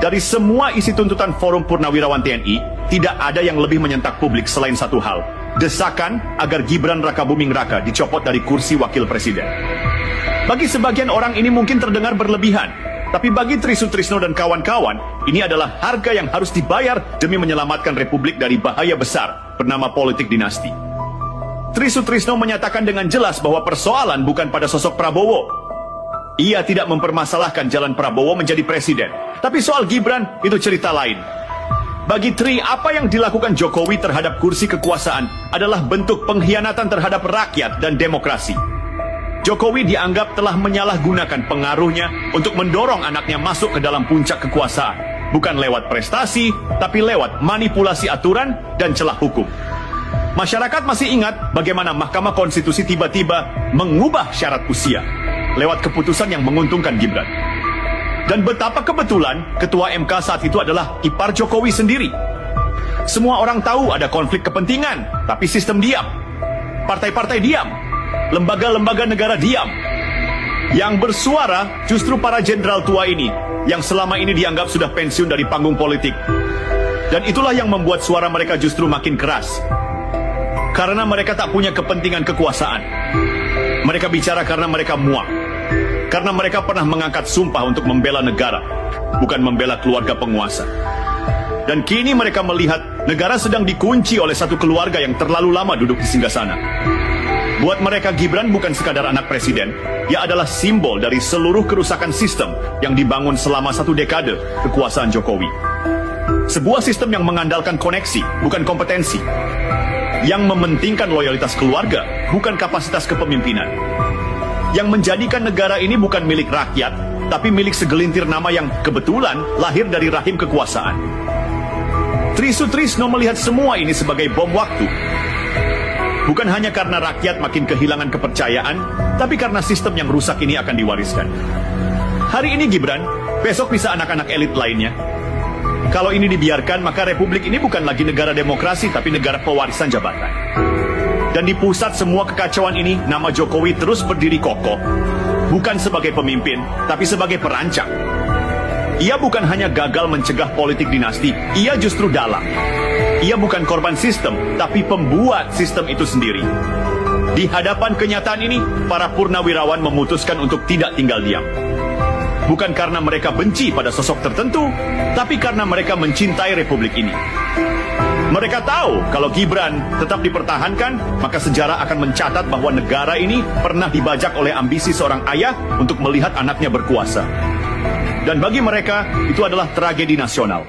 Dari semua isi tuntutan Forum Purnawirawan TNI, tidak ada yang lebih menyentak publik selain satu hal, desakan agar Gibran Rakabuming Raka dicopot dari kursi wakil presiden. Bagi sebagian orang ini mungkin terdengar berlebihan, tapi bagi Tri Sutrisno dan kawan-kawan, ini adalah harga yang harus dibayar demi menyelamatkan Republik dari bahaya besar bernama politik dinasti. Tri Sutrisno menyatakan dengan jelas bahwa persoalan bukan pada sosok Prabowo. Ia tidak mempermasalahkan jalan Prabowo menjadi presiden, tapi soal Gibran itu cerita lain. Bagi Tri, apa yang dilakukan Jokowi terhadap kursi kekuasaan adalah bentuk pengkhianatan terhadap rakyat dan demokrasi. Jokowi dianggap telah menyalahgunakan pengaruhnya untuk mendorong anaknya masuk ke dalam puncak kekuasaan. Bukan lewat prestasi, tapi lewat manipulasi aturan dan celah hukum. Masyarakat masih ingat bagaimana Mahkamah Konstitusi tiba-tiba mengubah syarat usia lewat keputusan yang menguntungkan Gibran. Dan betapa kebetulan Ketua MK saat itu adalah ipar Jokowi sendiri. Semua orang tahu ada konflik kepentingan, tapi sistem diam. Partai-partai diam. Lembaga-lembaga negara diam. Yang bersuara justru para jenderal tua ini, yang selama ini dianggap sudah pensiun dari panggung politik. Dan itulah yang membuat suara mereka justru makin keras. Karena mereka tak punya kepentingan kekuasaan. Mereka bicara karena mereka muak. Karena mereka pernah mengangkat sumpah untuk membela negara, bukan membela keluarga penguasa. Dan kini mereka melihat negara sedang dikunci oleh satu keluarga yang terlalu lama duduk di singgasana. Buat mereka Gibran bukan sekadar anak presiden, ia adalah simbol dari seluruh kerusakan sistem yang dibangun selama 1 dekade kekuasaan Jokowi. Sebuah sistem yang mengandalkan koneksi, bukan kompetensi. Yang mementingkan loyalitas keluarga, bukan kapasitas kepemimpinan. Yang menjadikan negara ini bukan milik rakyat, tapi milik segelintir nama yang kebetulan lahir dari rahim kekuasaan. Tri Sutrisno melihat semua ini sebagai bom waktu. Bukan hanya karena rakyat makin kehilangan kepercayaan, tapi karena sistem yang rusak ini akan diwariskan. Hari ini Gibran, besok bisa anak-anak elit lainnya. Kalau ini dibiarkan, maka Republik ini bukan lagi negara demokrasi, tapi negara pewarisan jabatan. Dan di pusat semua kekacauan ini, nama Jokowi terus berdiri kokoh. Bukan sebagai pemimpin, tapi sebagai perancang. Ia bukan hanya gagal mencegah politik dinasti, ia justru dalang. Ia bukan korban sistem, tapi pembuat sistem itu sendiri. Di hadapan kenyataan ini, para purnawirawan memutuskan untuk tidak tinggal diam. Bukan karena mereka benci pada sosok tertentu, tapi karena mereka mencintai Republik ini. Mereka tahu kalau Gibran tetap dipertahankan, maka sejarah akan mencatat bahwa negara ini pernah dibajak oleh ambisi seorang ayah untuk melihat anaknya berkuasa. Dan bagi mereka, itu adalah tragedi nasional.